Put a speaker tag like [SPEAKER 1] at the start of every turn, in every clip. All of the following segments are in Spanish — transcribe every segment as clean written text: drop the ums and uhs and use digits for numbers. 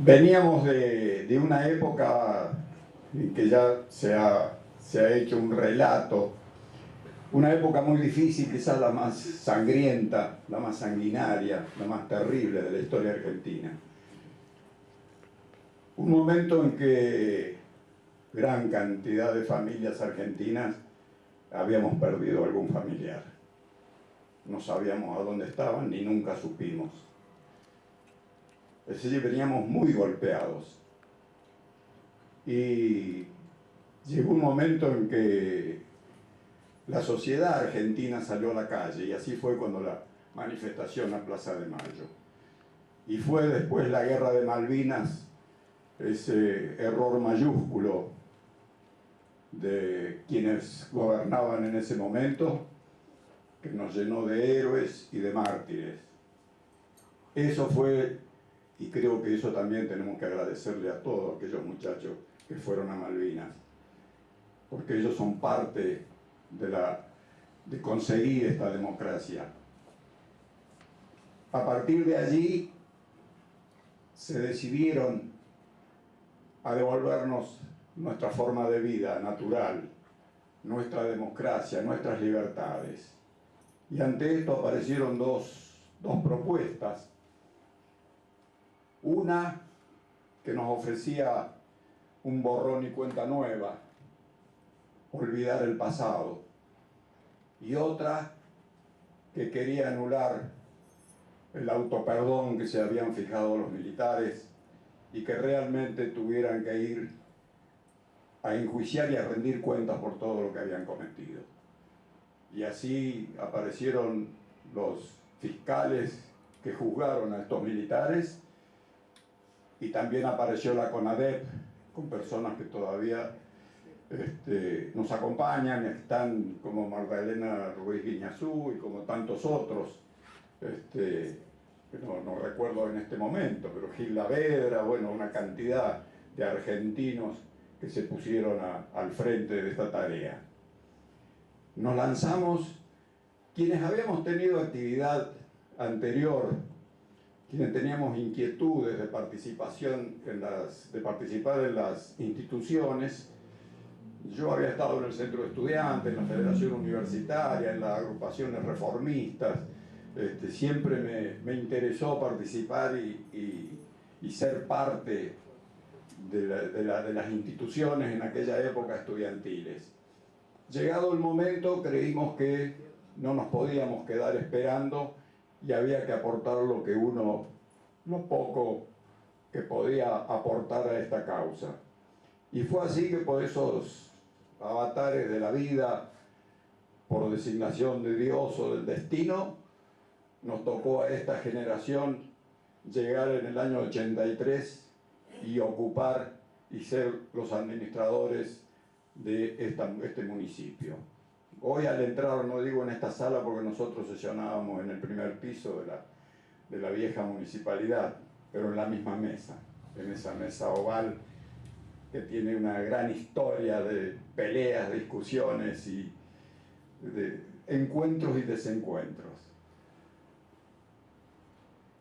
[SPEAKER 1] Veníamos de una época en que ya se ha hecho un relato, una época muy difícil, quizás la más sangrienta, la más sanguinaria, la más terrible de la historia argentina. Un momento en que gran cantidad de familias argentinas habíamos perdido algún familiar. No sabíamos a dónde estaban ni nunca supimos. Es decir, veníamos muy golpeados. Y llegó un momento en que la sociedad argentina salió a la calle, y así fue cuando la manifestación a Plaza de Mayo. Y fue después la guerra de Malvinas, ese error mayúsculo de quienes gobernaban en ese momento, que nos llenó de héroes y de mártires. Eso fue, y creo que eso también tenemos que agradecerle a todos aquellos muchachos que fueron a Malvinas, porque ellos son parte de conseguir esta democracia. A partir de allí se decidieron a devolvernos nuestra forma de vida natural, nuestra democracia, nuestras libertades. Y ante esto aparecieron dos propuestas. Una que nos ofrecía un borrón y cuenta nueva, olvidar el pasado, y otra que quería anular el autoperdón que se habían fijado los militares y que realmente tuvieran que ir a enjuiciar y a rendir cuentas por todo lo que habían cometido. Y así aparecieron los fiscales que juzgaron a estos militares, y también apareció la CONADEP, con personas que todavía nos acompañan, están como Magdalena Ruiz Guiñazú y como tantos otros, que no recuerdo en este momento, pero Gil Lavedra, bueno, una cantidad de argentinos que se pusieron al frente de esta tarea. Nos lanzamos, quienes habíamos tenido actividad anterior, quienes teníamos inquietudes de participación de participar en las instituciones. Yo había estado en el Centro de Estudiantes, en la Federación Universitaria, en las agrupaciones reformistas. Siempre me interesó participar y ser parte de las instituciones en aquella época estudiantiles. Llegado el momento, creímos que no nos podíamos quedar esperando y había que aportar lo poco que podía aportar a esta causa. Y fue así que por esos avatares de la vida, por designación de Dios o del destino, nos tocó a esta generación llegar en el año 83 y ocupar y ser los administradores de este municipio. Hoy al entrar, no digo en esta sala porque nosotros sesionábamos en el primer piso de la vieja municipalidad, pero en la misma mesa, en esa mesa oval que tiene una gran historia de peleas, discusiones y de encuentros y desencuentros.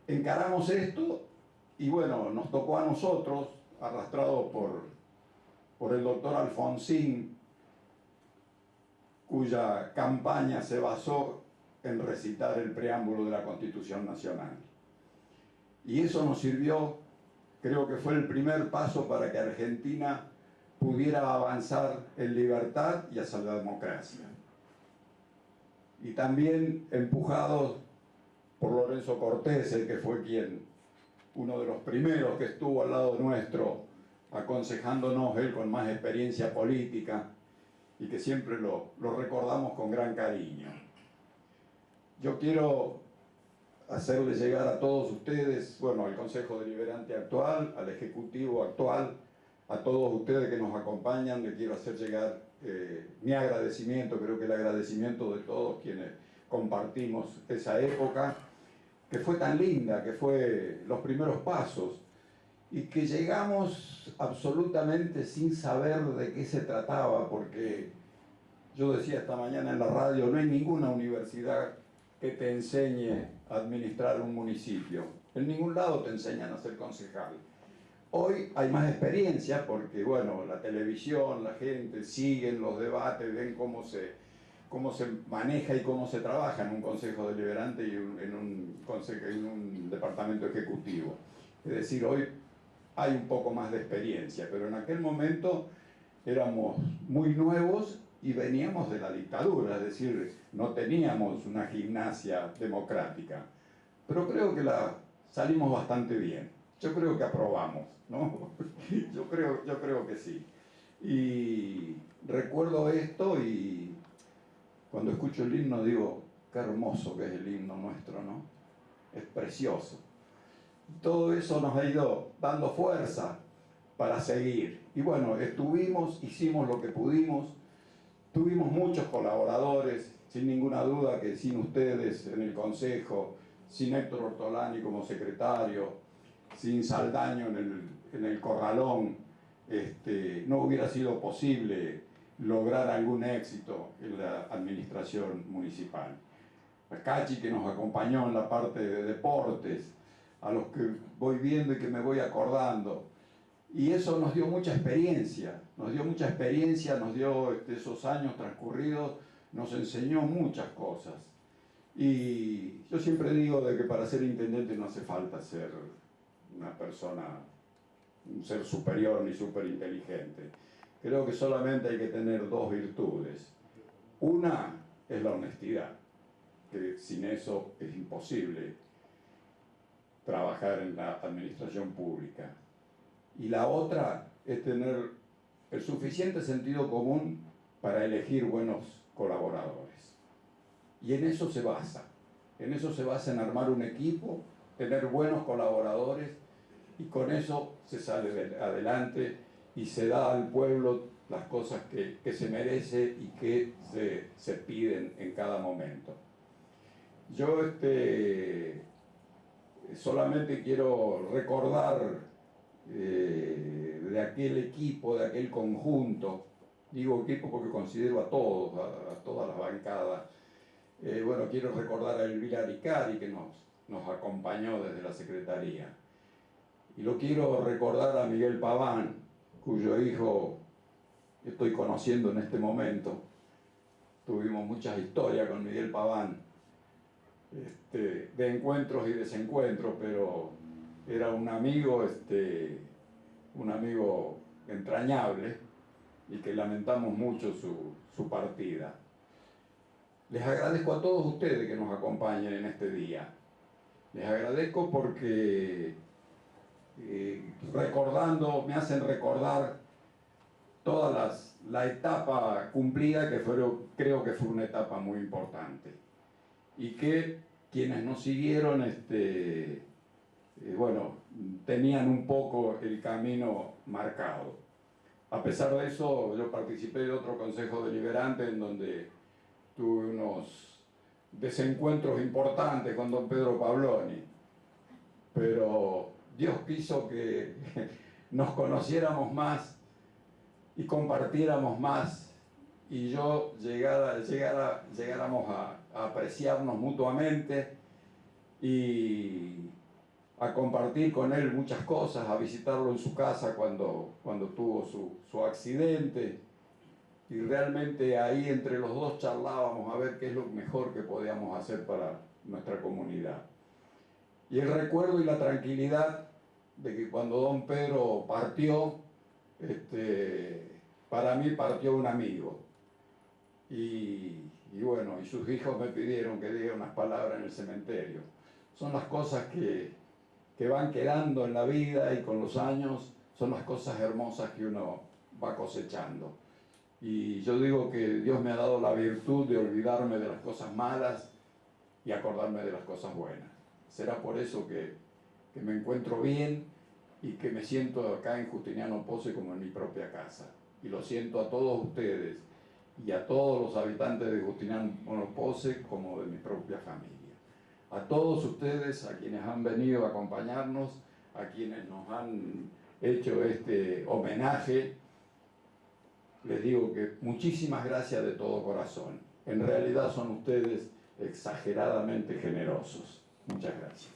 [SPEAKER 1] Encaramos esto y bueno, nos tocó a nosotros, arrastrados por el doctor Alfonsín, cuya campaña se basó en recitar el preámbulo de la Constitución Nacional. Y eso nos sirvió, creo que fue el primer paso para que Argentina pudiera avanzar en libertad y hacia la democracia. Y también empujados por Lorenzo Cortés, el que fue uno de los primeros que estuvo al lado nuestro, aconsejándonos, él con más experiencia política, y que siempre lo recordamos con gran cariño. Yo quiero hacerle llegar a todos ustedes, bueno, al Consejo Deliberante actual, al Ejecutivo actual, a todos ustedes que nos acompañan, les quiero hacer llegar mi agradecimiento, creo que el agradecimiento de todos quienes compartimos esa época, que fue tan linda, que fue los primeros pasos, y que llegamos absolutamente sin saber de qué se trataba, porque yo decía esta mañana en la radio, no hay ninguna universidad que te enseñe a administrar un municipio. En ningún lado te enseñan a ser concejal. Hoy hay más experiencia porque, bueno, la televisión, la gente siguen los debates, ven cómo se maneja y cómo se trabaja en un consejo deliberante y en un departamento ejecutivo. Es decir, hoy hay un poco más de experiencia, pero en aquel momento éramos muy nuevos y veníamos de la dictadura, es decir, no teníamos una gimnasia democrática. Pero creo que salimos bastante bien. Yo creo que aprobamos, ¿no? Yo creo que sí. Y recuerdo esto y cuando escucho el himno digo, qué hermoso que es el himno nuestro, ¿no? Es precioso. Todo eso nos ha ido dando fuerza para seguir. Y bueno, hicimos lo que pudimos, tuvimos muchos colaboradores, sin ninguna duda que sin ustedes en el Consejo, sin Héctor Ortolani como secretario, sin Saldaño en el Corralón, no hubiera sido posible lograr algún éxito en la administración municipal. A Cachi, que nos acompañó en la parte de deportes, a los que voy viendo y que me voy acordando. Y eso nos dio mucha experiencia, nos dio esos años transcurridos, nos enseñó muchas cosas. Y yo siempre digo de que para ser intendente no hace falta ser una persona, un ser superior ni súper inteligente. Creo que solamente hay que tener dos virtudes. Una es la honestidad, que sin eso es imposible trabajar en la administración pública. Y la otra es tener el suficiente sentido común para elegir buenos colaboradores. Y en eso se basa. En eso se basa en armar un equipo, tener buenos colaboradores, y con eso se sale adelante y se da al pueblo las cosas que se merece y que se piden en cada momento. Yo solamente quiero recordar de aquel equipo, de aquel conjunto, digo equipo porque considero a todos, a todas las bancadas. Bueno, quiero recordar a Elvira Aricari, que nos acompañó desde la Secretaría. Y lo quiero recordar a Miguel Paván, cuyo hijo estoy conociendo en este momento. Tuvimos muchas historias con Miguel Paván, de encuentros y desencuentros, pero era un amigo entrañable y que lamentamos mucho su partida. Les agradezco a todos ustedes que nos acompañen en este día. Les agradezco porque me hacen recordar toda la etapa cumplida, que creo que fue una etapa muy importante. Y que quienes nos siguieron, bueno, tenían un poco el camino marcado. A pesar de eso, yo participé de otro consejo deliberante en donde tuve unos desencuentros importantes con don Pedro Pabloni, pero Dios quiso que nos conociéramos más y compartiéramos más, y llegáramos a apreciarnos mutuamente y a compartir con él muchas cosas, a visitarlo en su casa cuando tuvo su accidente, y realmente ahí entre los dos charlábamos a ver qué es lo mejor que podíamos hacer para nuestra comunidad. Y el recuerdo y la tranquilidad de que cuando don Pedro partió, para mí partió un amigo. Y bueno, y sus hijos me pidieron que diga unas palabras en el cementerio. Son las cosas que van quedando en la vida, y con los años son las cosas hermosas que uno va cosechando. Y yo digo que Dios me ha dado la virtud de olvidarme de las cosas malas y acordarme de las cosas buenas. Será por eso que me encuentro bien y que me siento acá en Justiniano Posse como en mi propia casa. Y lo siento a todos ustedes y a todos los habitantes de Justiniano Posse como de mi propia familia. A todos ustedes, a quienes han venido a acompañarnos, a quienes nos han hecho este homenaje, les digo que muchísimas gracias de todo corazón. En realidad son ustedes exageradamente generosos. Muchas gracias.